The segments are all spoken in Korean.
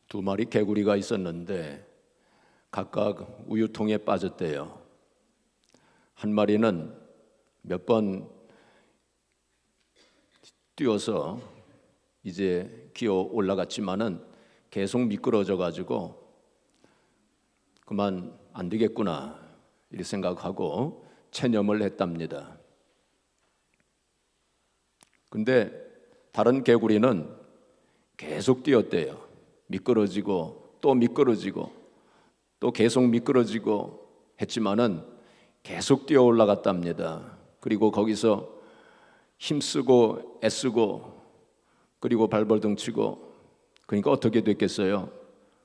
두 마리 개구리가 있었는데 각각 우유통에 빠졌대요. 한 마리는 몇 번 뛰어서 이제 기어 올라갔지만은 계속 미끄러져 가지고 그만 안 되겠구나 이렇게 생각하고 체념을 했답니다. 근데 다른 개구리는 계속 뛰었대요. 미끄러지고 또 미끄러지고 또 계속 미끄러지고 했지만은 계속 뛰어 올라갔답니다. 그리고 거기서 힘쓰고 애쓰고 그리고 발버둥 치고 그러니까 어떻게 됐겠어요?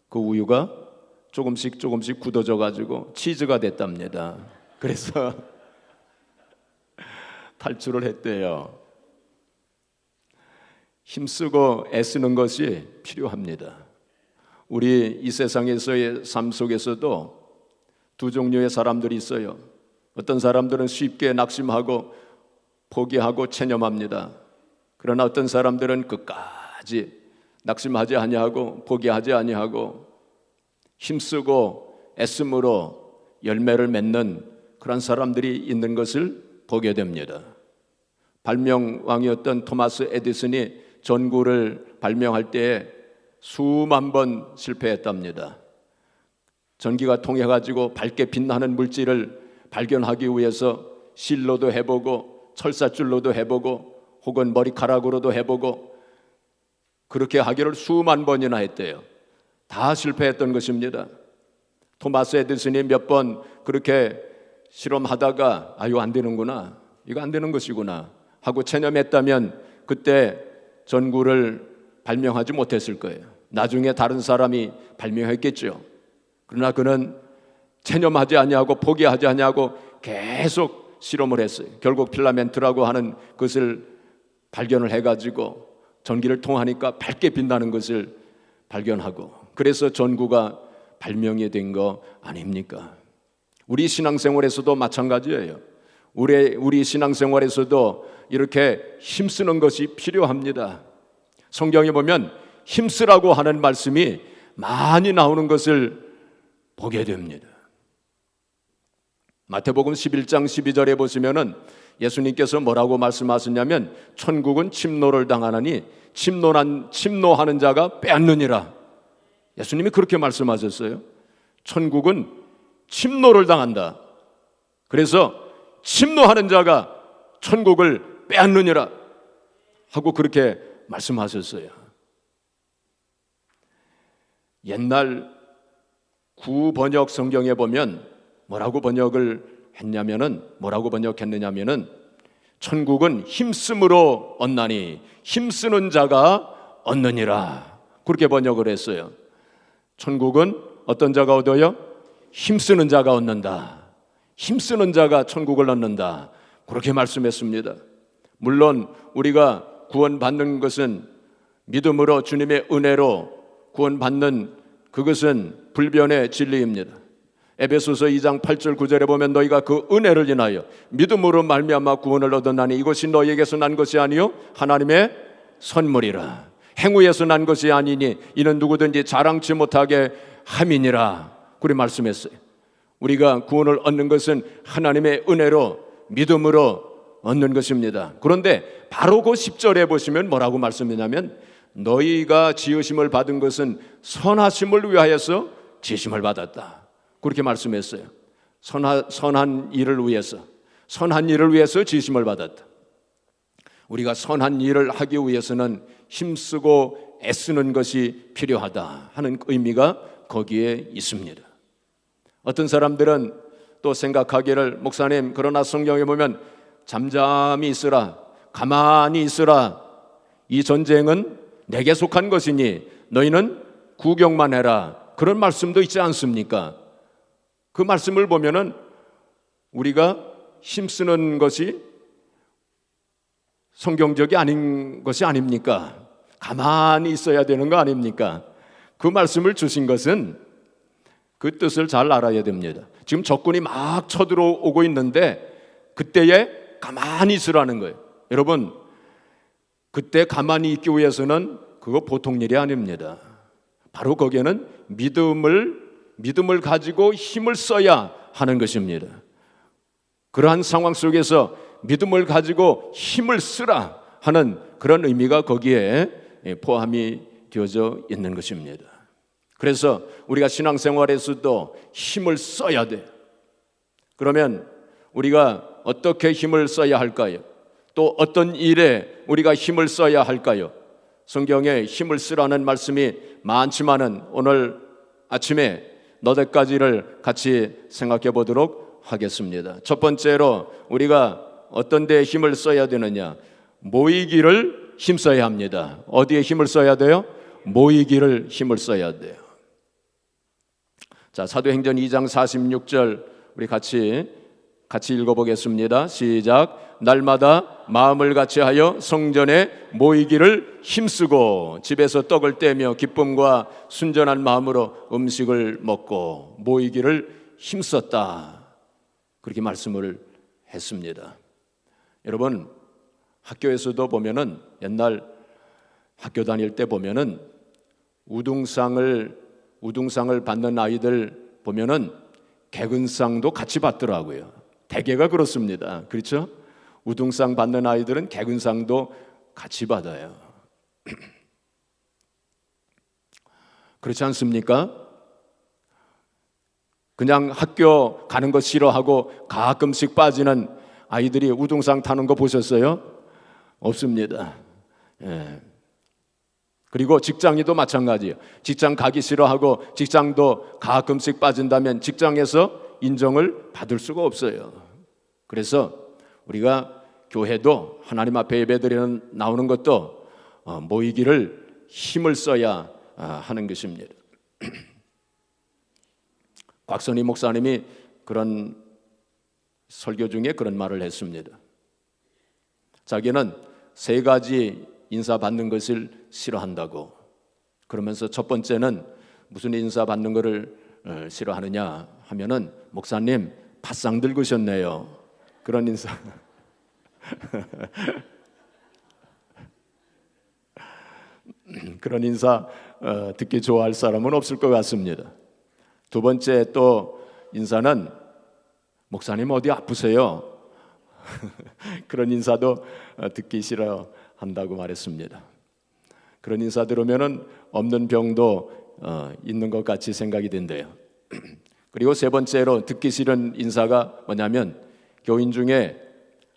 그 우유가 조금씩 굳어져 가지고 치즈가 됐답니다. 그래서 탈출을 했대요. 힘쓰고 애쓰는 것이 필요합니다. 우리 이 세상에서의 삶 속에서도 두 종류의 사람들이 있어요. 어떤 사람들은 쉽게 낙심하고 포기하고 체념합니다. 그러나 어떤 사람들은 끝까지 낙심하지 아니하고 포기하지 아니하고 힘쓰고 애씀으로 열매를 맺는 그런 사람들이 있는 것을 보게 됩니다. 발명왕이었던 토마스 에디슨이 전구를 발명할 때에 수만 번 실패했답니다. 전기가 통해가지고 밝게 빛나는 물질을 발견하기 위해서 실로도 해보고 철사줄로도 해보고 혹은 머리카락으로도 해보고 그렇게 하기를 수만 번이나 했대요. 다 실패했던 것입니다. 토마스 에디슨이 몇 번 그렇게 실험하다가 이거 안 되는구나, 이거 안 되는 것이구나 하고 체념했다면 그때 전구를 발명하지 못했을 거예요. 나중에 다른 사람이 발명했겠죠. 그러나 그는 체념하지 아니하고 포기하지 아니하고 계속 실험을 했어요. 결국 필라멘트라고 하는 것을 발견을 해가지고 전기를 통하니까 밝게 빛나는 것을 발견하고 그래서 전구가 발명이 된 거 아닙니까? 우리 신앙생활에서도 마찬가지예요. 우리 신앙생활에서도 이렇게 힘쓰는 것이 필요합니다. 성경에 보면 힘쓰라고 하는 말씀이 많이 나오는 것을 보게 됩니다. 마태복음 11장 12절에 보시면은 예수님께서 뭐라고 말씀하셨냐면 천국은 침노를 당하나니 침노하는 자가 빼앗느니라. 예수님이 그렇게 말씀하셨어요. 천국은 침노를 당한다. 그래서 침노하는 자가 천국을 빼앗느니라 하고 그렇게 말씀하셨어요. 옛날 구번역 성경에 보면 뭐라고 번역했느냐면은 천국은 힘쓰므로 얻나니 힘쓰는 자가 얻느니라 그렇게 번역을 했어요. 천국은 어떤 자가 얻어요? 힘쓰는 자가 얻는다. 힘쓰는 자가 천국을 얻는다 그렇게 말씀했습니다. 물론 우리가 구원받는 것은 믿음으로 주님의 은혜로 구원받는 그것은 불변의 진리입니다. 에베소서 2장 8절 9절에 보면 너희가 그 은혜를 인하여 믿음으로 말미암아 구원을 얻었나니 이것이 너희에게서 난 것이 아니요 하나님의 선물이라. 행위에서 난 것이 아니니 이는 누구든지 자랑치 못하게 함이니라 그렇게 말씀했어요. 우리가 구원을 얻는 것은 하나님의 은혜로 믿음으로 얻는 것입니다. 그런데 바로 그 10절에 보시면 뭐라고 말씀했냐면 너희가 지으심을 받은 것은 선하심을 위하여서 지으심을 받았다 그렇게 말씀했어요. 선한 일을 위해서 지으심을 받았다. 우리가 선한 일을 하기 위해서는 힘쓰고 애쓰는 것이 필요하다 하는 의미가 거기에 있습니다. 어떤 사람들은 또 생각하기를 목사님 그러나 성경에 보면 잠잠히 있으라 가만히 있으라 이 전쟁은 내게 속한 것이니 너희는 구경만 해라 그런 말씀도 있지 않습니까? 그 말씀을 보면은 우리가 힘쓰는 것이 성경적이 아닌 것이 아닙니까? 가만히 있어야 되는 거 아닙니까? 그 말씀을 주신 것은 그 뜻을 잘 알아야 됩니다. 지금 적군이 막 쳐들어오고 있는데 그때에 가만히 있으라는 거예요. 여러분 그때 가만히 있기 위해서는 그거 보통 일이 아닙니다. 바로 거기에는 믿음을 가지고 힘을 써야 하는 것입니다. 그러한 상황 속에서 믿음을 가지고 힘을 쓰라 하는 그런 의미가 거기에 포함이 되어져 있는 것입니다. 그래서 우리가 신앙생활에서도 힘을 써야 돼요. 그러면 우리가 어떻게 힘을 써야 할까요? 또 어떤 일에 우리가 힘을 써야 할까요? 성경에 힘을 쓰라는 말씀이 많지만은 오늘 아침에 너댓 가지를 같이 생각해 보도록 하겠습니다. 첫 번째로 우리가 어떤 데에 힘을 써야 되느냐? 모이기를 힘써야 합니다. 어디에 힘을 써야 돼요? 모이기를 힘을 써야 돼요. 자, 사도행전 2장 46절 우리 같이 읽어보겠습니다. 시작. 날마다 마음을 같이하여 성전에 모이기를 힘쓰고 집에서 떡을 떼며 기쁨과 순전한 마음으로 음식을 먹고 모이기를 힘썼다. 그렇게 말씀을 했습니다. 여러분, 학교에서도 보면은 옛날 학교 다닐 때 보면은 우등상을 받는 아이들 보면은 개근상도 같이 받더라고요. 대개가 그렇습니다. 그렇죠? 우등상 받는 아이들은 개근상도 같이 받아요. 그렇지 않습니까? 그냥 학교 가는 거 싫어하고 가끔씩 빠지는 아이들이 우등상 타는 거 보셨어요? 없습니다. 예. 그리고 직장이도 마찬가지예요. 직장 가기 싫어하고 직장도 가끔씩 빠진다면 직장에서 인정을 받을 수가 없어요. 그래서 우리가 교회도 하나님 앞에 예배드리는 나오는 것도 모이기를 힘을 써야 하는 것입니다. 곽선희 목사님이 그런 설교 중에 그런 말을 했습니다. 자기는 3가지 인사 받는 것을 싫어한다고. 그러면서 첫 번째는 무슨 인사 받는 것을 싫어하느냐 하면은 목사님 팥상 들으셨네요. 그런 인사. 그런 인사 듣기 좋아할 사람은 없을 것 같습니다. 두 번째 또 인사는 목사님 어디 아프세요? 그런 인사도 듣기 싫어한다고 말했습니다. 그런 인사 들으면은 없는 병도 있는 것 같이 생각이 된대요. 그리고 세 번째로 듣기 싫은 인사가 뭐냐면 교인 중에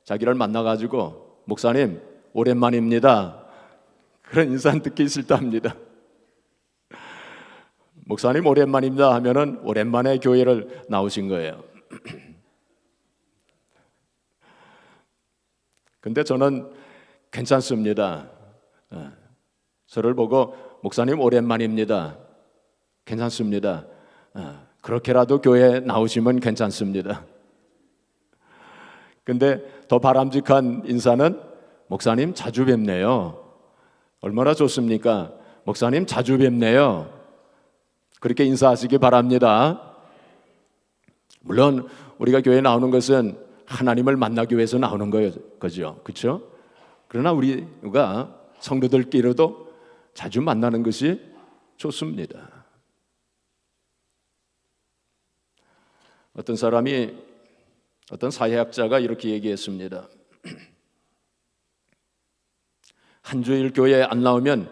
자기를 만나가지고 목사님 오랜만입니다. 그런 인사는 듣기 싫답니다. 목사님 오랜만입니다 하면은 오랜만에 교회를 나오신 거예요. 근데 저는 괜찮습니다. 저를 보고 목사님 오랜만입니다. 괜찮습니다. 그렇게라도 교회에 나오시면 괜찮습니다. 근데 더 바람직한 인사는 목사님 자주 뵙네요. 얼마나 좋습니까? 목사님 자주 뵙네요. 그렇게 인사하시기 바랍니다. 물론 우리가 교회에 나오는 것은 하나님을 만나기 위해서 나오는 거죠. 그렇죠? 그러나 우리가 성도들끼리도 자주 만나는 것이 좋습니다. 어떤 사회학자가 이렇게 얘기했습니다. 한 주일 교회에 안 나오면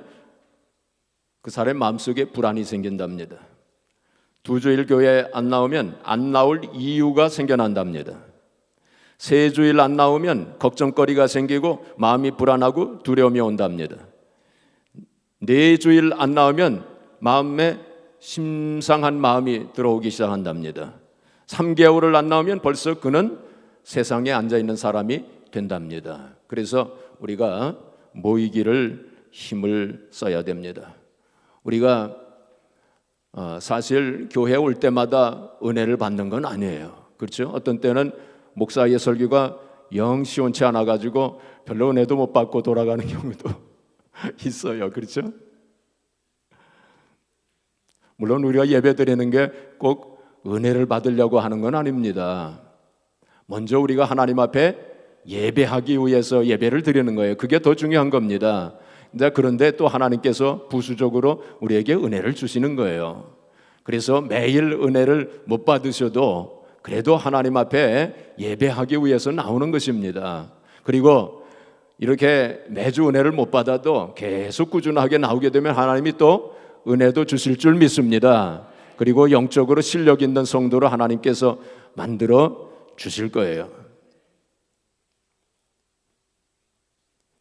그 사람의 마음속에 불안이 생긴답니다. 2주일 교회에 안 나오면 안 나올 이유가 생겨난답니다. 3주일 안 나오면 걱정거리가 생기고 마음이 불안하고 두려움이 온답니다. 4주일 안 나오면 마음에 심상한 마음이 들어오기 시작한답니다. 3개월을 안 나오면 벌써 그는 세상에 앉아있는 사람이 된답니다. 그래서 우리가 모이기를 힘을 써야 됩니다. 우리가 사실 교회에 올 때마다 은혜를 받는 건 아니에요. 그렇죠? 어떤 때는 목사의 설교가 영 시원치 않아 가지고 별로 은혜도 못 받고 돌아가는 경우도 있어요. 그렇죠? 물론 우리가 예배드리는 게 꼭 은혜를 받으려고 하는 건 아닙니다. 먼저 우리가 하나님 앞에 예배하기 위해서 예배를 드리는 거예요. 그게 더 중요한 겁니다. 그런데 또 하나님께서 부수적으로 우리에게 은혜를 주시는 거예요. 그래서 매일 은혜를 못 받으셔도 그래도 하나님 앞에 예배하기 위해서 나오는 것입니다. 그리고 이렇게 매주 은혜를 못 받아도 계속 꾸준하게 나오게 되면 하나님이 또 은혜도 주실 줄 믿습니다. 그리고 영적으로 실력 있는 성도로 하나님께서 만들어 주실 거예요.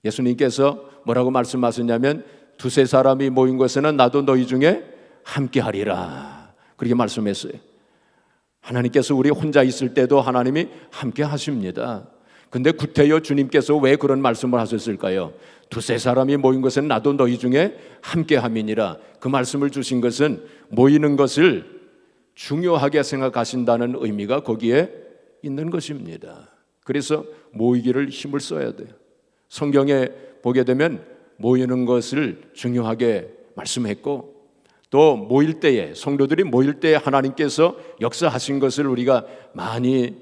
예수님께서 뭐라고 말씀하셨냐면 두세 사람이 모인 곳에는 나도 너희 중에 함께 하리라, 그렇게 말씀했어요. 하나님께서 우리 혼자 있을 때도 하나님이 함께 하십니다. 근데 구태여 주님께서 왜 그런 말씀을 하셨을까요? 두세 사람이 모인 것은 나도 너희 중에 함께 함이니라. 그 말씀을 주신 것은 모이는 것을 중요하게 생각하신다는 의미가 거기에 있는 것입니다. 그래서 모이기를 힘을 써야 돼요. 성경에 보게 되면 모이는 것을 중요하게 말씀했고, 또 모일 때에, 성도들이 모일 때에 하나님께서 역사하신 것을 우리가 많이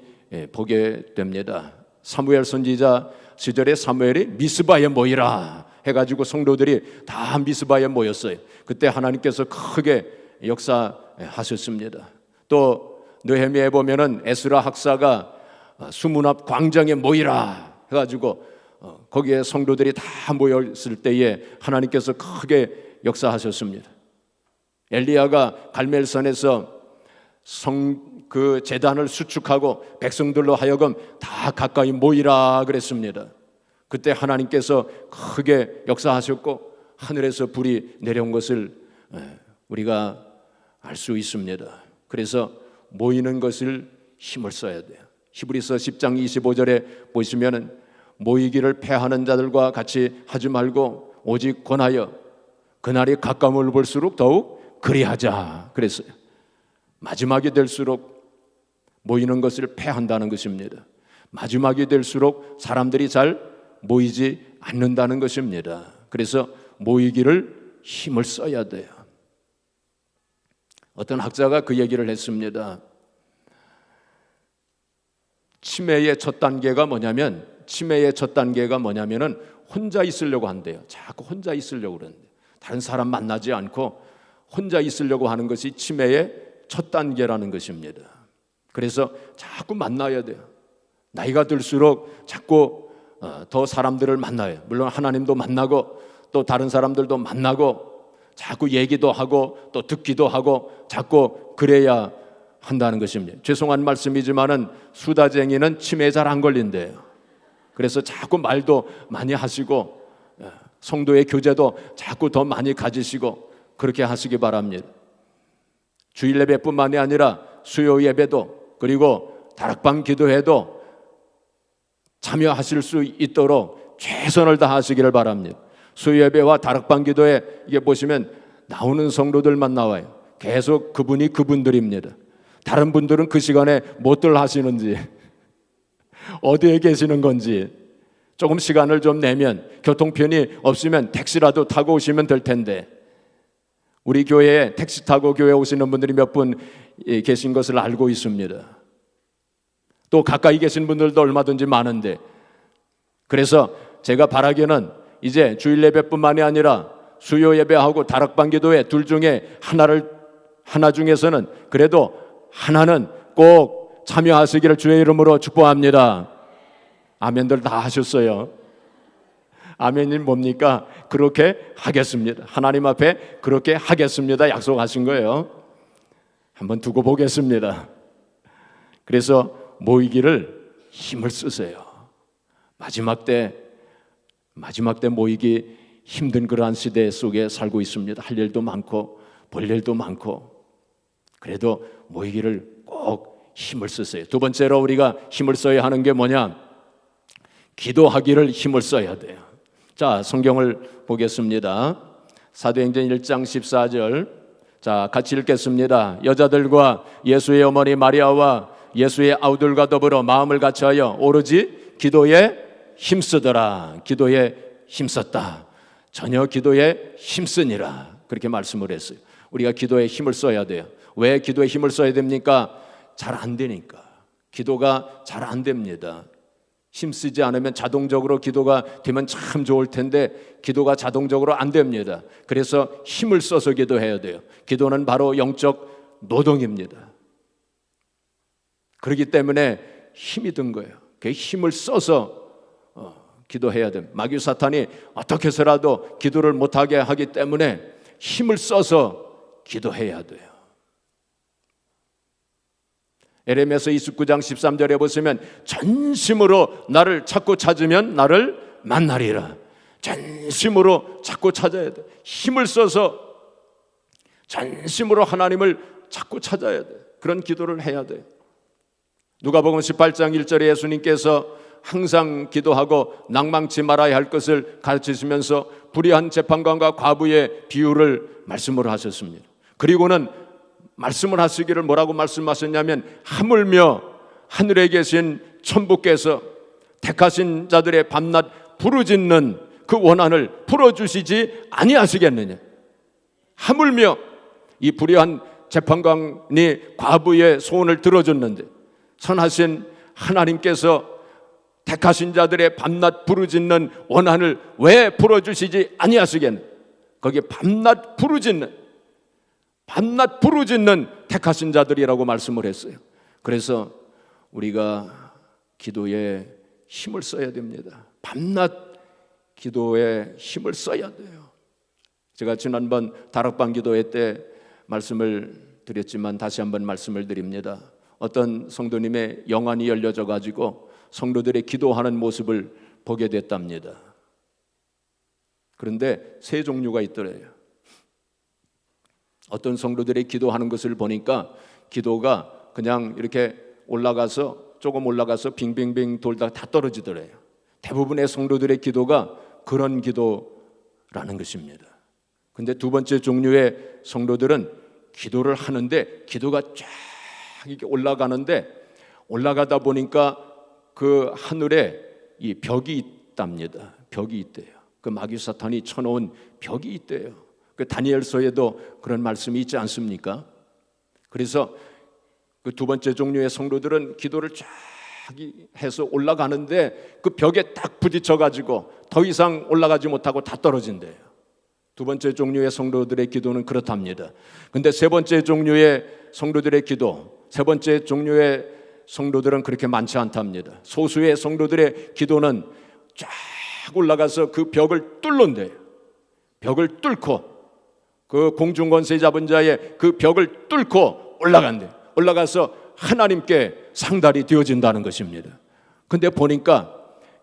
보게 됩니다. 사무엘 선지자 시절에 사무엘이 미스바에 모이라 해가지고 성도들이 다 미스바에 모였어요. 그때 하나님께서 크게 역사하셨습니다. 또 느헤미야에 보면은 에스라 학사가 수문 앞 광장에 모이라 해가지고 거기에 성도들이 다 모였을 때에 하나님께서 크게 역사하셨습니다. 엘리야가 갈멜산에서 그 제단을 수축하고 백성들로 하여금 다 가까이 모이라 그랬습니다. 그때 하나님께서 크게 역사하셨고 하늘에서 불이 내려온 것을 우리가 알 수 있습니다. 그래서 모이는 것을 힘을 써야 돼요. 히브리서 10장 25절에 보시면 모이기를 패하는 자들과 같이 하지 말고 오직 권하여 그날이 가까움을 볼수록 더욱 그리하자 그랬어요. 마지막이 될수록 모이는 것을 패한다는 것입니다. 마지막이 될수록 사람들이 잘 모이지 않는다는 것입니다. 그래서 모이기를 힘을 써야 돼요. 어떤 학자가 그 얘기를 했습니다. 치매의 첫 단계가 뭐냐면 혼자 있으려고 한대요. 자꾸 혼자 있으려고 그러는데 다른 사람 만나지 않고 혼자 있으려고 하는 것이 치매의 첫 단계라는 것입니다. 그래서 자꾸 만나야 돼요. 나이가 들수록 자꾸 더 사람들을 만나요. 물론 하나님도 만나고 또 다른 사람들도 만나고 자꾸 얘기도 하고 또 듣기도 하고 자꾸 그래야 한다는 것입니다. 죄송한 말씀이지만은 수다쟁이는 치매에 잘 안 걸린대요. 그래서 자꾸 말도 많이 하시고 성도의 교제도 자꾸 더 많이 가지시고 그렇게 하시기 바랍니다. 주일 예배뿐만이 아니라 수요 예배도 그리고 다락방 기도회도 참여하실 수 있도록 최선을 다하시기를 바랍니다. 수요 예배와 다락방 기도회 이게 보시면 나오는 성도들만 나와요. 계속 그분이 그분들입니다. 다른 분들은 그 시간에 무엇들 하시는지 어디에 계시는 건지 조금 시간을 좀 내면 교통편이 없으면 택시라도 타고 오시면 될 텐데 우리 교회에 택시 타고 교회 오시는 분들이 몇 분 계신 것을 알고 있습니다. 또 가까이 계신 분들도 얼마든지 많은데 그래서 제가 바라기는 이제 주일 예배뿐만이 아니라 수요 예배하고 다락방 기도회 둘 중에 하나 중에서는 그래도 하나는 꼭 참여하시기를 주의 이름으로 축복합니다. 아멘들 다 하셨어요. 아멘이 뭡니까? 그렇게 하겠습니다. 하나님 앞에 그렇게 하겠습니다. 약속하신 거예요. 한번 두고 보겠습니다. 그래서 모이기를 힘을 쓰세요. 마지막 때 모이기 힘든 그러한 시대 속에 살고 있습니다. 할 일도 많고 볼 일도 많고 그래도 모이기를 꼭 힘을 쓰세요. 두 번째로 우리가 힘을 써야 하는 게 뭐냐? 기도하기를 힘을 써야 돼요. 자, 성경을 보겠습니다. 사도행전 1장 14절. 자, 같이 읽겠습니다. 여자들과 예수의 어머니 마리아와 예수의 아우들과 더불어 마음을 같이하여 오로지 기도에 힘쓰더라. 기도에 힘썼다. 전혀 기도에 힘쓰니라. 그렇게 말씀을 했어요. 우리가 기도에 힘을 써야 돼요. 왜 기도에 힘을 써야 됩니까? 잘 안 되니까. 기도가 잘 안 됩니다. 힘쓰지 않으면 자동적으로 기도가 되면 참 좋을 텐데 기도가 자동적으로 안 됩니다. 그래서 힘을 써서 기도해야 돼요. 기도는 바로 영적 노동입니다. 그렇기 때문에 힘이 든 거예요. 그 힘을 써서 기도해야 됩니다. 마귀 사탄이 어떻게 해서라도 기도를 못하게 하기 때문에 힘을 써서 기도해야 돼요. 에레미야서 29장 13절에 보시면 전심으로 나를 찾고 찾으면 나를 만나리라. 전심으로 찾고 찾아야 돼. 힘을 써서 전심으로 하나님을 찾고 찾아야 돼. 그런 기도를 해야 돼. 누가복음 18장 1절에 예수님께서 항상 기도하고 낭망치 말아야 할 것을 가르치시면서 불의한 재판관과 과부의 비유를 말씀을 하셨습니다. 그리고는 말씀을 하시기를 뭐라고 말씀하셨냐면 하물며 하늘에 계신 천부께서 택하신 자들의 밤낮 부르짖는 그 원한을 풀어주시지 아니하시겠느냐. 하물며 이 불의한 재판관이 과부의 소원을 들어줬는데 선하신 하나님께서 택하신 자들의 밤낮 부르짖는 원한을 왜 풀어주시지 아니하시겠느냐. 거기에 밤낮 부르짖는 택하신 자들이라고 말씀을 했어요. 그래서 우리가 기도에 힘을 써야 됩니다. 밤낮 기도에 힘을 써야 돼요. 제가 지난번 다락방 기도회 때 말씀을 드렸지만 다시 한번 말씀을 드립니다. 어떤 성도님의 영안이 열려져 가지고 성도들의 기도하는 모습을 보게 됐답니다. 그런데 세 종류가 있더래요. 어떤 성도들이 기도하는 것을 보니까 기도가 그냥 이렇게 올라가서 조금 올라가서 빙빙빙 돌다가 다 떨어지더래요. 대부분의 성도들의 기도가 그런 기도라는 것입니다. 근데 두 번째 종류의 성도들은 기도를 하는데 기도가 쫙 이렇게 올라가는데 올라가다 보니까 그 하늘에 이 벽이 있답니다. 벽이 있대요. 그 마귀 사탄이 쳐놓은 벽이 있대요. 그 다니엘서에도 그런 말씀이 있지 않습니까? 그래서 그 두 번째 종류의 성도들은 기도를 쫙 해서 올라가는데 그 벽에 딱 부딪혀 가지고 더 이상 올라가지 못하고 다 떨어진대요. 두 번째 종류의 성도들의 기도는 그렇답니다. 근데 세 번째 종류의 성도들의 기도, 세 번째 종류의 성도들은 그렇게 많지 않답니다. 소수의 성도들의 기도는 쫙 올라가서 그 벽을 뚫는데요. 벽을 뚫고 그 공중권세 잡은 자의 그 벽을 뚫고 올라간대요. 올라가서 하나님께 상달이 되어진다는 것입니다. 근데 보니까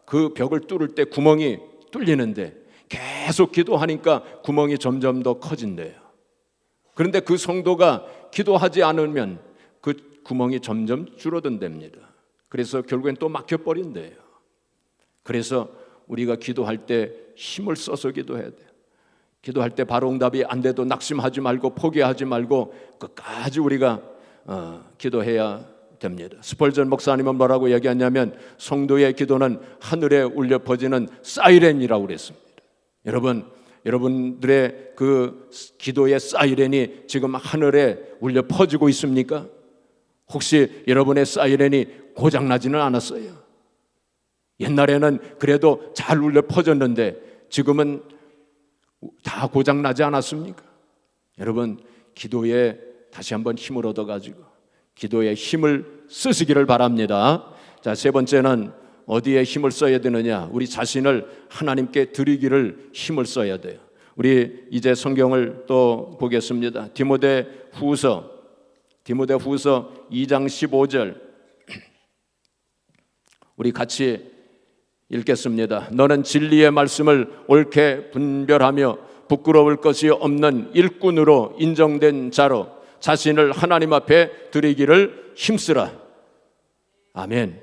그 벽을 뚫을 때 구멍이 뚫리는데 계속 기도하니까 구멍이 점점 더 커진대요. 그런데 그 성도가 기도하지 않으면 그 구멍이 점점 줄어든답니다. 그래서 결국엔 또 막혀버린대요. 그래서 우리가 기도할 때 힘을 써서 기도해야 돼요. 기도할 때 바로 응답이 안 돼도 낙심하지 말고 포기하지 말고 끝까지 우리가 기도해야 됩니다. 스펄전 목사님은 뭐라고 얘기하냐면 성도의 기도는 하늘에 울려 퍼지는 사이렌이라고 그랬습니다. 여러분들의 그 기도의 사이렌이 지금 하늘에 울려 퍼지고 있습니까? 혹시 여러분의 사이렌이 고장나지는 않았어요? 옛날에는 그래도 잘 울려 퍼졌는데 지금은 다 고장나지 않았습니까? 여러분 기도에 다시 한번 힘을 얻어가지고 기도에 힘을 쓰시기를 바랍니다. 자, 세 번째는 어디에 힘을 써야 되느냐? 우리 자신을 하나님께 드리기를 힘을 써야 돼요. 우리 이제 성경을 또 보겠습니다. 디모데후서 2장 15절 우리 같이 읽겠습니다. 너는 진리의 말씀을 옳게 분별하며 부끄러울 것이 없는 일꾼으로 인정된 자로 자신을 하나님 앞에 드리기를 힘쓰라. 아멘.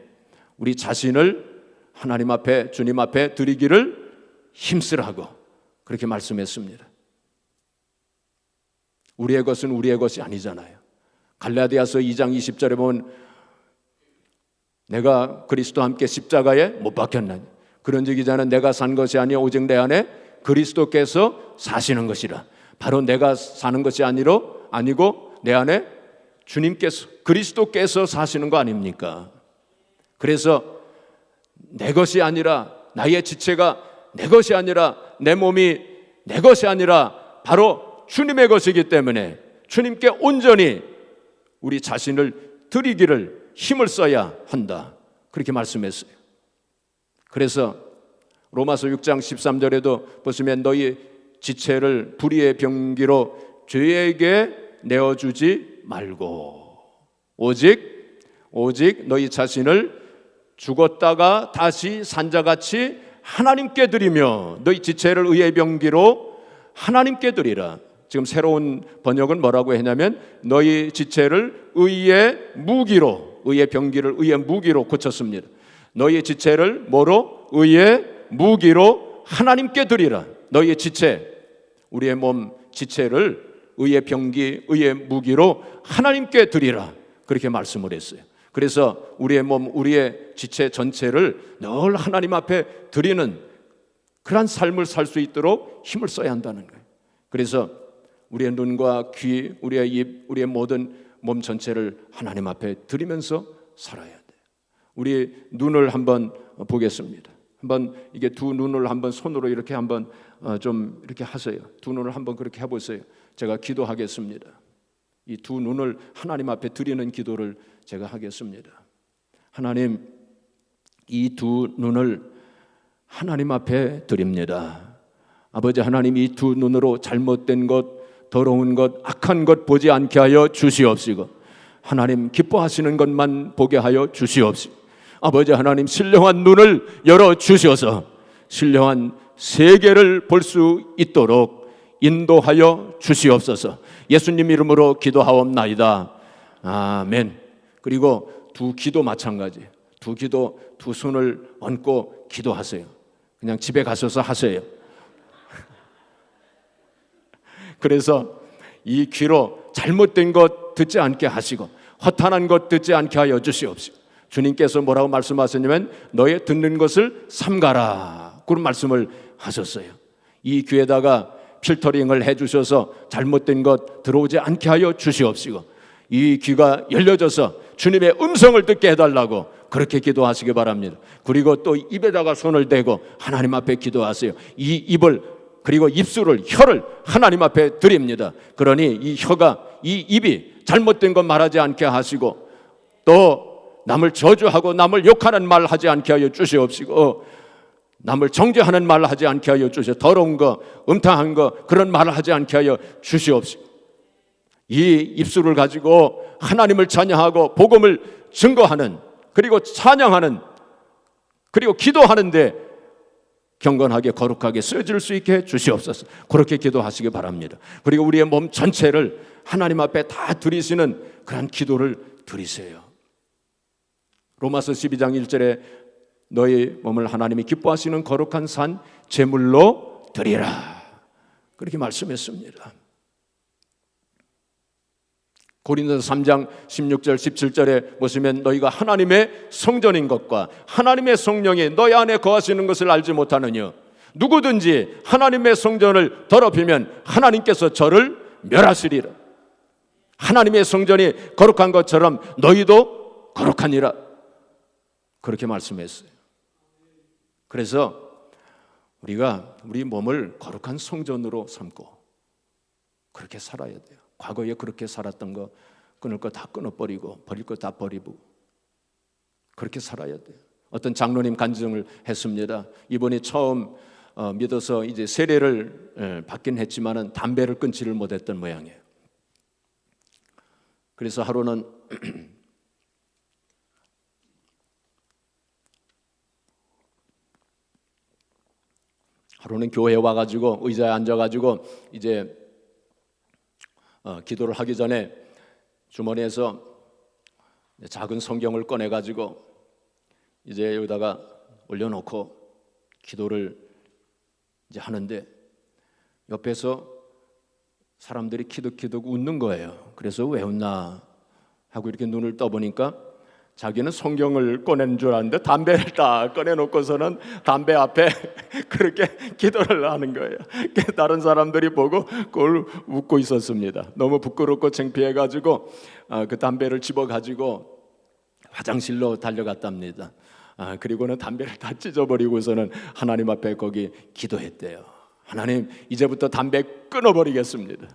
우리 자신을 하나님 앞에 주님 앞에 드리기를 힘쓰라고 그렇게 말씀했습니다. 우리의 것은 우리의 것이 아니잖아요. 갈라디아서 2장 20절에 보면 내가 그리스도와 함께 십자가에 못 박혔나니 그런즉 이제는 내가 산 것이 아니요 오직 내 안에 그리스도께서 사시는 것이라. 바로 내가 사는 것이 아니고 내 안에 주님께서 그리스도께서 사시는 거 아닙니까? 그래서 내 것이 아니라, 나의 지체가 내 것이 아니라, 내 몸이 내 것이 아니라 바로 주님의 것이기 때문에 주님께 온전히 우리 자신을 드리기를 힘을 써야 한다, 그렇게 말씀했어요. 그래서 로마서 6장 13절에도 보시면 너희 지체를 불의의 병기로 죄에게 내어주지 말고 오직 너희 자신을 죽었다가 다시 산자같이 하나님께 드리며 너희 지체를 의의 병기로 하나님께 드리라. 지금 새로운 번역은 뭐라고 했냐면 너희 지체를 의의 무기로, 의의 병기를 의의 무기로 고쳤습니다. 너희 지체를 뭐로? 의의 무기로 하나님께 드리라. 너희 지체, 우리의 몸 지체를 의의 병기, 의의 무기로 하나님께 드리라, 그렇게 말씀을 했어요. 그래서 우리의 몸, 우리의 지체 전체를 늘 하나님 앞에 드리는 그러한 삶을 살 수 있도록 힘을 써야 한다는 거예요. 그래서 우리의 눈과 귀, 우리의 입, 우리의 모든 몸 전체를 하나님 앞에 드리면서 살아야 돼요. 우리 눈을 한번 보겠습니다. 한번 이게 두 눈을 한번 손으로 이렇게 한번 좀 이렇게 하세요. 두 눈을 한번 그렇게 해보세요. 제가 기도하겠습니다. 이 두 눈을 하나님 앞에 드리는 기도를 제가 하겠습니다. 하나님, 이 두 눈을 하나님 앞에 드립니다. 아버지 하나님, 이 두 눈으로 잘못된 것, 더러운 것, 악한 것 보지 않게 하여 주시옵시고, 하나님 기뻐하시는 것만 보게 하여 주시옵시고, 아버지 하나님 신령한 눈을 열어 주셔서 신령한 세계를 볼 수 있도록 인도하여 주시옵소서. 예수님 이름으로 기도하옵나이다. 아멘. 그리고 두 기도 마찬가지. 두 기도, 두 손을 얹고 기도하세요. 그냥 집에 가셔서 하세요. 그래서 이 귀로 잘못된 것 듣지 않게 하시고 허탄한 것 듣지 않게 하여 주시옵시고, 주님께서 뭐라고 말씀하셨냐면 너의 듣는 것을 삼가라, 그런 말씀을 하셨어요. 이 귀에다가 필터링을 해주셔서 잘못된 것 들어오지 않게 하여 주시옵시고, 이 귀가 열려져서 주님의 음성을 듣게 해달라고 그렇게 기도하시기 바랍니다. 그리고 또 입에다가 손을 대고 하나님 앞에 기도하세요. 이 입을, 그리고 입술을, 혀를 하나님 앞에 드립니다. 그러니 이 혀가, 이 입이 잘못된 것 말하지 않게 하시고, 또 남을 저주하고 남을 욕하는 말 하지 않게 하여 주시옵시고, 남을 정죄하는 말 하지 않게 하여 주시옵시고, 더러운 거, 음탕한 거, 그런 말을 하지 않게 하여 주시옵시고, 이 입술을 가지고 하나님을 찬양하고 복음을 증거하는, 그리고 찬양하는, 그리고 기도하는데 경건하게 거룩하게 쓰여질 수 있게 해 주시옵소서. 그렇게 기도하시기 바랍니다. 그리고 우리의 몸 전체를 하나님 앞에 다 드리시는 그런 기도를 드리세요. 로마서 12장 1절에 너희 몸을 하나님이 기뻐하시는 거룩한 산 제물로 드리라, 그렇게 말씀했습니다. 고린도서 3장 16절 17절에 보시면 너희가 하나님의 성전인 것과 하나님의 성령이 너희 안에 거하시는 것을 알지 못하느냐. 누구든지 하나님의 성전을 더럽히면 하나님께서 저를 멸하시리라. 하나님의 성전이 거룩한 것처럼 너희도 거룩하니라, 그렇게 말씀했어요. 그래서 우리가 우리 몸을 거룩한 성전으로 삼고 그렇게 살아야 돼요. 과거에 그렇게 살았던 거, 끊을 거 다 끊어버리고 버릴 거 다 버리고 그렇게 살아야 돼요. 어떤 장로님 간증을 했습니다. 이번에 처음 믿어서 이제 세례를 받긴 했지만은 담배를 끊지를 못했던 모양이에요. 그래서 하루는 교회에 와가지고 의자에 앉아가지고 이제 기도를 하기 전에 주머니에서 작은 성경을 꺼내가지고 이제 여기다가 올려놓고 기도를 이제 하는데 옆에서 사람들이 키득키득 웃는 거예요. 그래서 왜 웃나 하고 이렇게 눈을 떠보니까 자기는 성경을 꺼낸 줄 알았는데 담배를 딱 꺼내놓고서는 담배 앞에 그렇게 기도를 하는 거예요. 다른 사람들이 보고 그걸 웃고 있었습니다. 너무 부끄럽고 창피해가지고 그 담배를 집어가지고 화장실로 달려갔답니다. 그리고는 담배를 다 찢어버리고서는 하나님 앞에 거기 기도했대요. 하나님, 이제부터 담배 끊어버리겠습니다.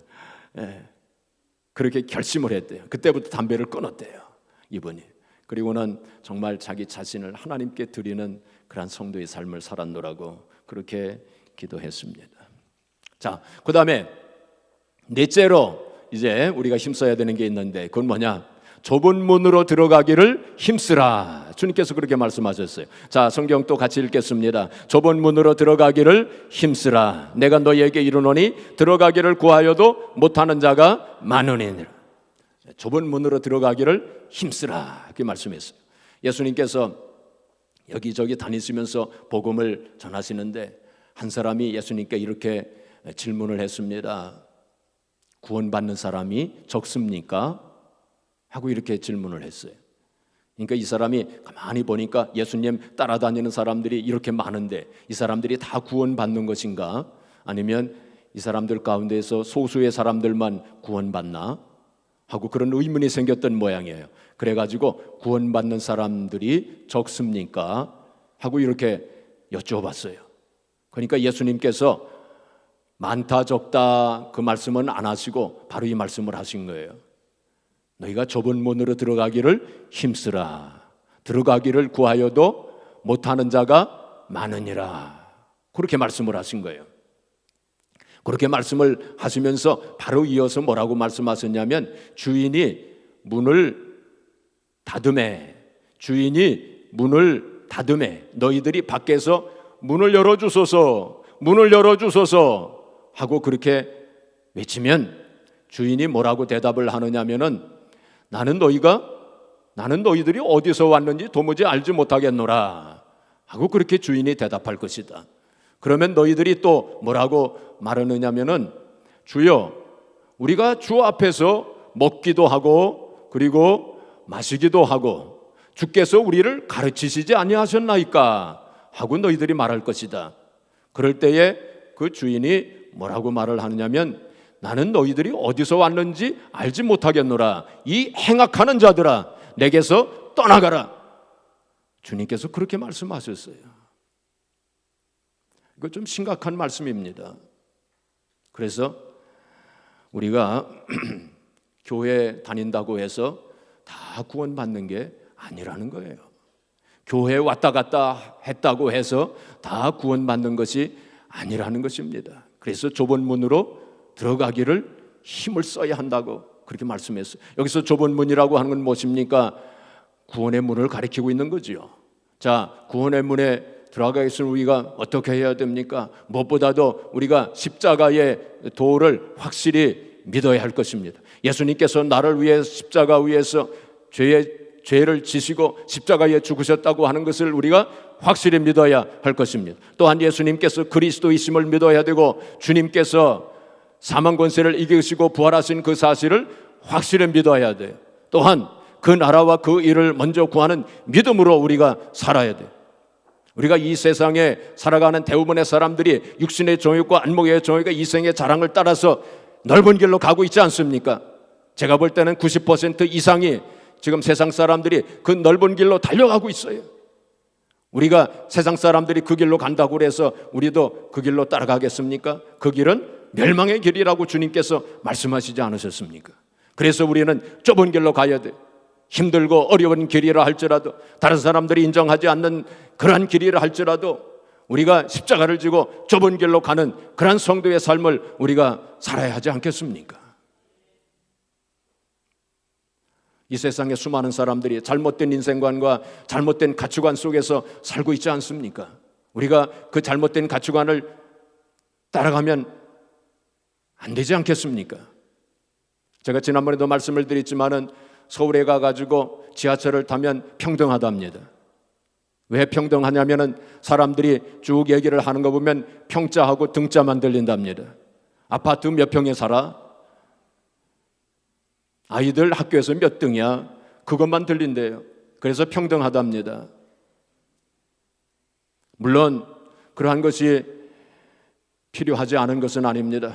그렇게 결심을 했대요. 그때부터 담배를 끊었대요, 이분이. 그리고는 정말 자기 자신을 하나님께 드리는 그런 성도의 삶을 살았노라고 그렇게 기도했습니다. 자, 그 다음에 넷째로 이제 우리가 힘써야 되는 게 있는데, 그건 뭐냐? 좁은 문으로 들어가기를 힘쓰라. 주님께서 그렇게 말씀하셨어요. 자, 성경 또 같이 읽겠습니다. 좁은 문으로 들어가기를 힘쓰라. 내가 너희에게 이르노니 들어가기를 구하여도 못하는 자가 많으니라. 좁은 문으로 들어가기를 힘쓰라, 그렇게 말씀했어요. 예수님께서 여기저기 다니시면서 복음을 전하시는데 한 사람이 예수님께 이렇게 질문을 했습니다. 구원받는 사람이 적습니까? 하고 이렇게 질문을 했어요. 그러니까 이 사람이 가만히 보니까 예수님 따라다니는 사람들이 이렇게 많은데 이 사람들이 다 구원받는 것인가? 아니면 이 사람들 가운데서 소수의 사람들만 구원받나? 하고 그런 의문이 생겼던 모양이에요. 그래가지고 구원받는 사람들이 적습니까? 하고 이렇게 여쭤봤어요. 그러니까 예수님께서 많다 적다 그 말씀은 안 하시고 바로 이 말씀을 하신 거예요. 너희가 좁은 문으로 들어가기를 힘쓰라. 들어가기를 구하여도 못하는 자가 많으니라. 그렇게 말씀을 하신 거예요. 그렇게 말씀을 하시면서 바로 이어서 뭐라고 말씀하셨냐면 주인이 문을 닫음에, 주인이 문을 닫음에 너희들이 밖에서 문을 열어주소서, 문을 열어주소서 하고 그렇게 외치면 주인이 뭐라고 대답을 하느냐면은 나는 너희들이 어디서 왔는지 도무지 알지 못하겠노라 하고 그렇게 주인이 대답할 것이다. 그러면 너희들이 또 뭐라고 말하느냐면은 주여, 우리가 주 앞에서 먹기도 하고 그리고 마시기도 하고 주께서 우리를 가르치시지 아니하셨나이까 하고 너희들이 말할 것이다. 그럴 때에 그 주인이 뭐라고 말을 하느냐면 나는 너희들이 어디서 왔는지 알지 못하겠노라. 이 행악하는 자들아, 내게서 떠나가라. 주님께서 그렇게 말씀하셨어요. 이거 좀 심각한 말씀입니다. 그래서 우리가 교회 다닌다고 해서 다 구원받는 게 아니라는 거예요. 교회 왔다 갔다 했다고 해서 다 구원받는 것이 아니라는 것입니다. 그래서 좁은 문으로 들어가기를 힘을 써야 한다고 그렇게 말씀했어요. 여기서 좁은 문이라고 하는 건 무엇입니까? 구원의 문을 가리키고 있는 거죠. 자, 구원의 문에 들어가기 위해서 우리가 어떻게 해야 됩니까? 무엇보다도 우리가 십자가의 도를 확실히 믿어야 할 것입니다. 예수님께서 나를 위해 십자가 위에서 죄를 지시고 십자가에 죽으셨다고 하는 것을 우리가 확실히 믿어야 할 것입니다. 또한 예수님께서 그리스도이심을 믿어야 되고 주님께서 사망 권세를 이기시고 부활하신 그 사실을 확실히 믿어야 돼요. 또한 그 나라와 그 일을 먼저 구하는 믿음으로 우리가 살아야 돼요. 우리가 이 세상에 살아가는 대부분의 사람들이 육신의 정욕과 안목의 정욕과 이생의 자랑을 따라서 넓은 길로 가고 있지 않습니까? 제가 볼 때는 90% 이상이 지금 세상 사람들이 그 넓은 길로 달려가고 있어요. 우리가 세상 사람들이 그 길로 간다고 해서 우리도 그 길로 따라가겠습니까? 그 길은 멸망의 길이라고 주님께서 말씀하시지 않으셨습니까? 그래서 우리는 좁은 길로 가야 돼. 힘들고 어려운 길이라 할지라도, 다른 사람들이 인정하지 않는 그러한 길이라 할지라도 우리가 십자가를 지고 좁은 길로 가는 그러한 성도의 삶을 우리가 살아야 하지 않겠습니까? 이 세상에 수많은 사람들이 잘못된 인생관과 잘못된 가치관 속에서 살고 있지 않습니까? 우리가 그 잘못된 가치관을 따라가면 안 되지 않겠습니까? 제가 지난번에도 말씀을 드렸지만은 서울에 가가지고 지하철을 타면 평등하답니다. 왜 평등하냐면은 사람들이 쭉 얘기를 하는 거 보면 평자하고 등자만 들린답니다. 아파트 몇 평에 살아? 아이들 학교에서 몇 등이야? 그것만 들린대요. 그래서 평등하답니다. 물론 그러한 것이 필요하지 않은 것은 아닙니다.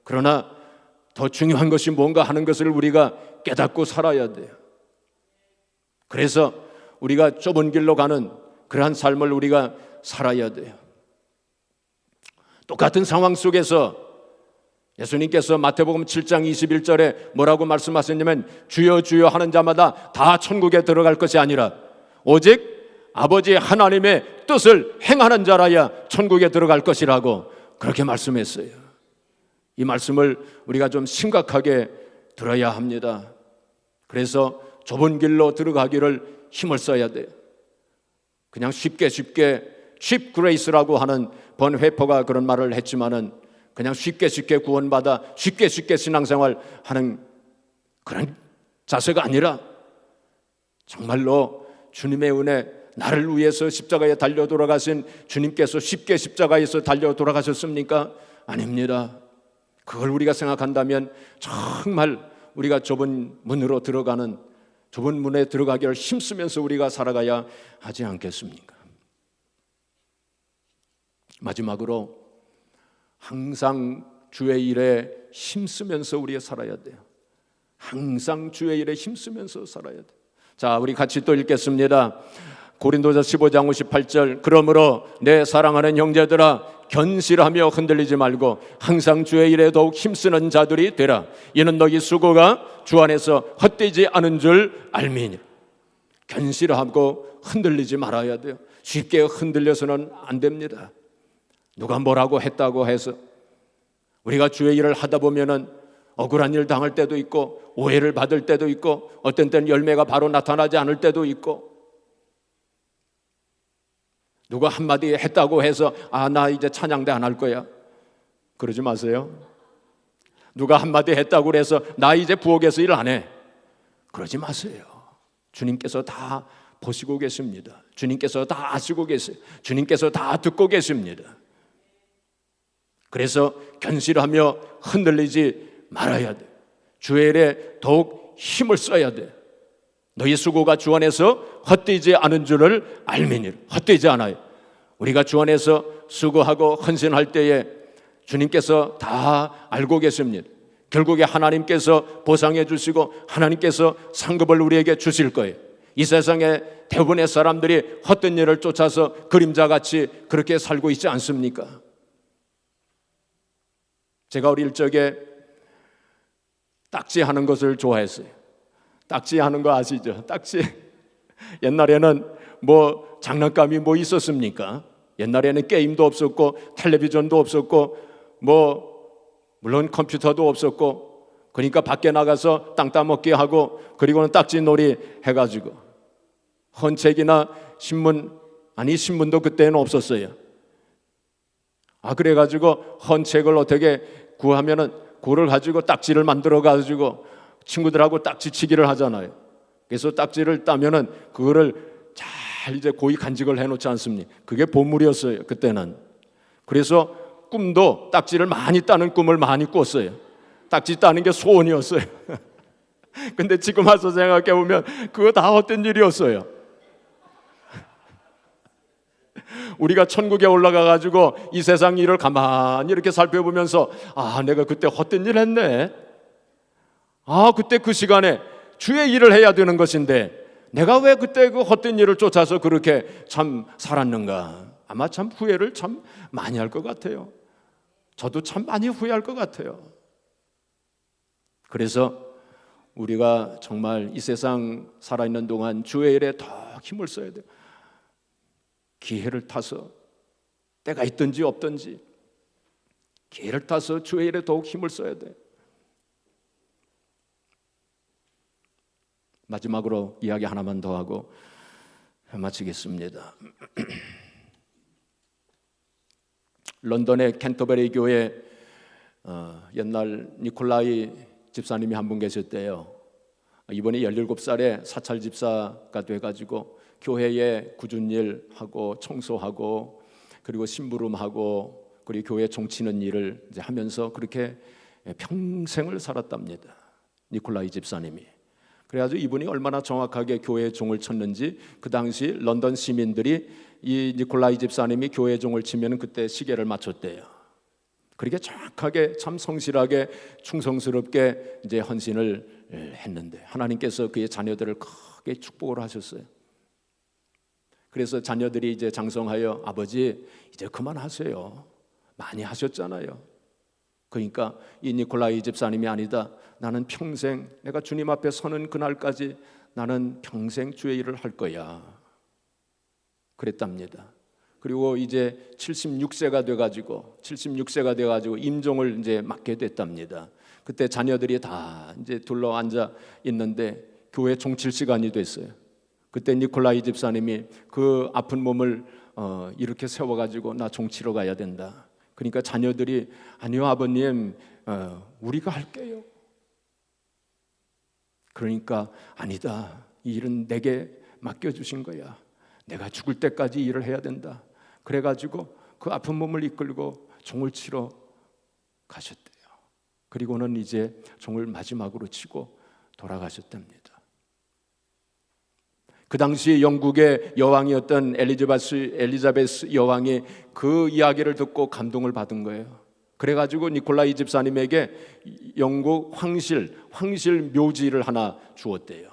그러나 더 중요한 것이 뭔가 하는 것을 우리가 깨닫고 살아야 돼요. 그래서 우리가 좁은 길로 가는 그러한 삶을 우리가 살아야 돼요. 똑같은 상황 속에서 예수님께서 마태복음 7장 21절에 뭐라고 말씀하셨냐면 주여 주여 하는 자마다 다 천국에 들어갈 것이 아니라 오직 아버지 하나님의 뜻을 행하는 자라야 천국에 들어갈 것이라고 그렇게 말씀했어요. 이 말씀을 우리가 좀 심각하게 들어야 합니다. 그래서 좁은 길로 들어가기를 힘을 써야 돼요. 그냥 쉽게 칩 그레이스라고 하는 본 회퍼가 그런 말을 했지만은 그냥 쉽게 구원받아 쉽게 신앙생활 하는 그런 자세가 아니라 정말로 주님의 은혜, 나를 위해서 십자가에 달려 돌아가신 주님께서 쉽게 십자가에서 달려 돌아가셨습니까? 아닙니다. 그걸 우리가 생각한다면 정말 우리가 좁은 문으로 들어가는, 좁은 문에 들어가기를 힘쓰면서 우리가 살아가야 하지 않겠습니까? 마지막으로 항상 주의 일에 힘쓰면서 우리가 살아야 돼요. 항상 주의 일에 힘쓰면서 살아야 돼요. 자, 우리 같이 또 읽겠습니다. 고린도서 15장 58절. 그러므로 내 사랑하는 형제들아 견실하며 흔들리지 말고 항상 주의 일에 더욱 힘쓰는 자들이 되라. 이는 너희 수고가 주 안에서 헛되지 않은 줄 알미니. 견실하고 흔들리지 말아야 돼요. 쉽게 흔들려서는 안 됩니다. 누가 뭐라고 했다고 해서 우리가 주의 일을 하다 보면은 억울한 일 당할 때도 있고 오해를 받을 때도 있고 어떤 때는 열매가 바로 나타나지 않을 때도 있고 누가 한마디 했다고 해서 나 이제 찬양대 안 할 거야 그러지 마세요. 누가 한마디 했다고 해서 나 이제 부엌에서 일 안 해 그러지 마세요. 주님께서 다 보시고 계십니다. 주님께서 다 아시고 계세요. 주님께서 다 듣고 계십니다. 그래서 견실하며 흔들리지 말아야 돼. 주의 일에 더욱 힘을 써야 돼. 너희 수고가 주 안에서 헛되지 않은 줄을 알미니라. 헛되지 않아요. 우리가 주 안에서 수고하고 헌신할 때에 주님께서 다 알고 계십니다. 결국에 하나님께서 보상해 주시고 하나님께서 상급을 우리에게 주실 거예요. 이 세상에 대부분의 사람들이 헛된 일을 쫓아서 그림자같이 그렇게 살고 있지 않습니까? 제가 어릴 적에 딱지하는 것을 좋아했어요. 딱지하는 거 아시죠? 딱지. 옛날에는 뭐 장난감이 뭐 있었습니까? 옛날에는 게임도 없었고 텔레비전도 없었고 뭐 물론 컴퓨터도 없었고 그러니까 밖에 나가서 땅 따먹기 하고 그리고는 딱지놀이 해가지고 헌책이나 신문도 그때는 없었어요. 그래가지고 헌책을 어떻게 구하면은 그걸 가지고 딱지를 만들어 가지고 친구들하고 딱지치기를 하잖아요. 그래서 딱지를 따면은 그거를 잘 이제 고이 간직을 해놓지 않습니까? 그게 보물이었어요 그때는. 그래서 꿈도 딱지를 많이 따는 꿈을 많이 꿨어요. 딱지 따는 게 소원이었어요. 근데 지금 와서 생각해 보면 그거 다 헛된 일이었어요. 우리가 천국에 올라가 가지고 이 세상 일을 가만히 이렇게 살펴보면서 내가 그때 헛된 일 했네. 그때 그 시간에 주의 일을 해야 되는 것인데 내가 왜 그때 그 헛된 일을 쫓아서 그렇게 참 살았는가. 아마 참 후회를 참 많이 할 것 같아요. 저도 참 많이 후회할 것 같아요. 그래서 우리가 정말 이 세상 살아있는 동안 주의 일에 더 힘을 써야 돼요. 기회를 타서 때가 있든지 없든지 기회를 타서 주의 일에 더욱 힘을 써야 돼. 마지막으로 이야기 하나만 더 하고 마치겠습니다. 런던의 캔터베리 교회 옛날 니콜라이 집사님이 한 분 계셨대요. 이번에 17살에 사찰 집사가 돼가지고 교회에 꾸준 일하고 청소하고 그리고 심부름하고 그리고 교회 종치는 일을 이제 하면서 그렇게 평생을 살았답니다. 니콜라이 집사님이. 그래가지고 이분이 얼마나 정확하게 교회의 종을 쳤는지 그 당시 런던 시민들이 이 니콜라이 집사님이 교회의 종을 치면 그때 시계를 맞췄대요. 그렇게 정확하게 참 성실하게 충성스럽게 이제 헌신을 했는데 하나님께서 그의 자녀들을 크게 축복을 하셨어요. 그래서 자녀들이 이제 장성하여 아버지 이제 그만하세요. 많이 하셨잖아요. 그러니까 이 니콜라이 집사님이 아니다. 나는 평생 내가 주님 앞에 서는 그날까지 나는 평생 주의 일을 할 거야. 그랬답니다. 그리고 이제 76세가 돼가지고 임종을 이제 맡게 됐답니다. 그때 자녀들이 다 이제 둘러 앉아 있는데 교회 종칠 시간이 됐어요. 그때 니콜라이 집사님이 그 아픈 몸을 이렇게 세워가지고 나 종치러 가야 된다. 그러니까 자녀들이 아니요 아버님 우리가 할게요. 그러니까 아니다. 이 일은 내게 맡겨주신 거야. 내가 죽을 때까지 일을 해야 된다. 그래가지고 그 아픈 몸을 이끌고 종을 치러 가셨대요. 그리고는 이제 종을 마지막으로 치고 돌아가셨답니다. 그 당시 영국의 여왕이었던 엘리자베스 여왕이 그 이야기를 듣고 감동을 받은 거예요. 그래가지고 니콜라이 집사님에게 영국 황실 묘지를 하나 주었대요.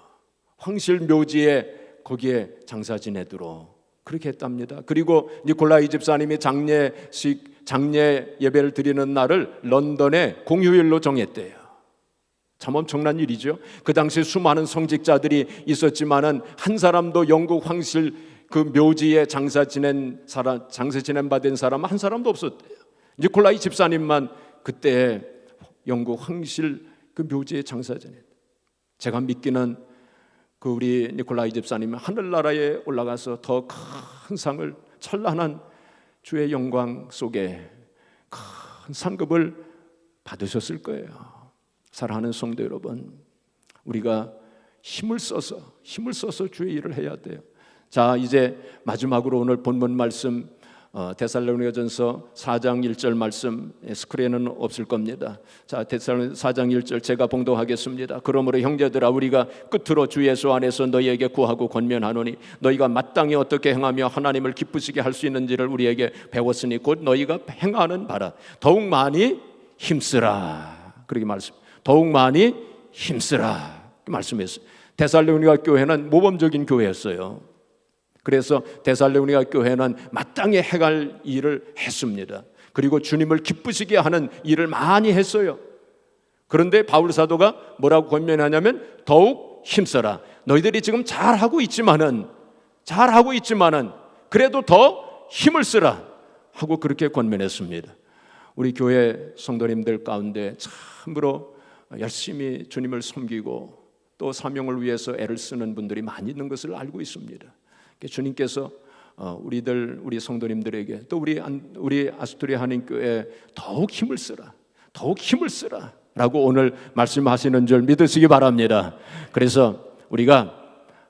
황실 묘지에 거기에 장사 지내도록 그렇게 했답니다. 그리고 니콜라이 집사님이 장례 예배를 드리는 날을 런던의 공휴일로 정했대요. 참 엄청난 일이죠. 그 당시 수많은 성직자들이 있었지만은 한 사람도 영국 황실 그 묘지에 장사 지낸 받은 사람 한 사람도 없었대요. 니콜라이 집사님만 그때 영국 황실 그 묘지에 장사 지냈대요. 제가 믿기는 그 우리 니콜라이 집사님은 하늘나라에 올라가서 더 큰 상을 찬란한 주의 영광 속에 큰 상급을 받으셨을 거예요. 사랑하는 성도 여러분, 우리가 힘을 써서 주의 일을 해야 돼요. 자, 이제 마지막으로 오늘 본문 말씀 데살로니가전서 4장 1절 말씀 스크린은 없을 겁니다. 자, 데살로니가 4장 1절 제가 봉독하겠습니다. 그러므로 형제들아 우리가 끝으로 주 예수 안에서 너희에게 구하고 권면하노니 너희가 마땅히 어떻게 행하며 하나님을 기쁘시게 할 수 있는지를 우리에게 배웠으니 곧 너희가 행하는 바라 더욱 많이 힘쓰라. 그렇게 말씀. 더욱 많이 힘쓰라 말씀했어요. 데살로니가 교회는 모범적인 교회였어요. 그래서 데살로니가 교회는 마땅히 행할 일을 했습니다. 그리고 주님을 기쁘시게 하는 일을 많이 했어요. 그런데 바울 사도가 뭐라고 권면하냐면 더욱 힘써라. 너희들이 지금 잘하고 있지만은 그래도 더 힘을 쓰라 하고 그렇게 권면했습니다. 우리 교회 성도님들 가운데 참으로 열심히 주님을 섬기고 또 사명을 위해서 애를 쓰는 분들이 많이 있는 것을 알고 있습니다. 주님께서 우리 성도님들에게 또 우리 아스토리아 한인교회 더욱 힘을 쓰라 라고 오늘 말씀하시는 줄 믿으시기 바랍니다. 그래서 우리가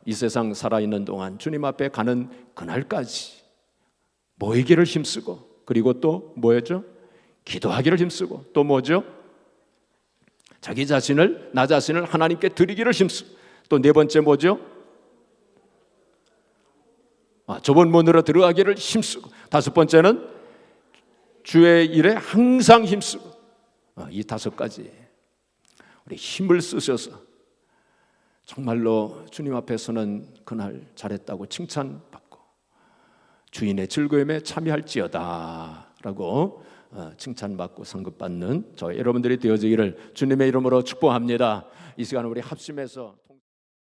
이 세상 살아있는 동안 주님 앞에 가는 그날까지 모이기를 힘쓰고 그리고 또 뭐였죠? 기도하기를 힘쓰고 또 뭐죠? 나 자신을 하나님께 드리기를 힘쓰고 또 네 번째 뭐죠? 좁은 문으로 들어가기를 힘쓰고 다섯 번째는 주의 일에 항상 힘쓰고 이 다섯 가지 우리 힘을 쓰셔서 정말로 주님 앞에서는 그날 잘했다고 칭찬받고 주인의 즐거움에 참여할지어다 라고 칭찬받고 상급받는 저 여러분들이 되어지기를 주님의 이름으로 축복합니다. 이 시간 우리 합심해서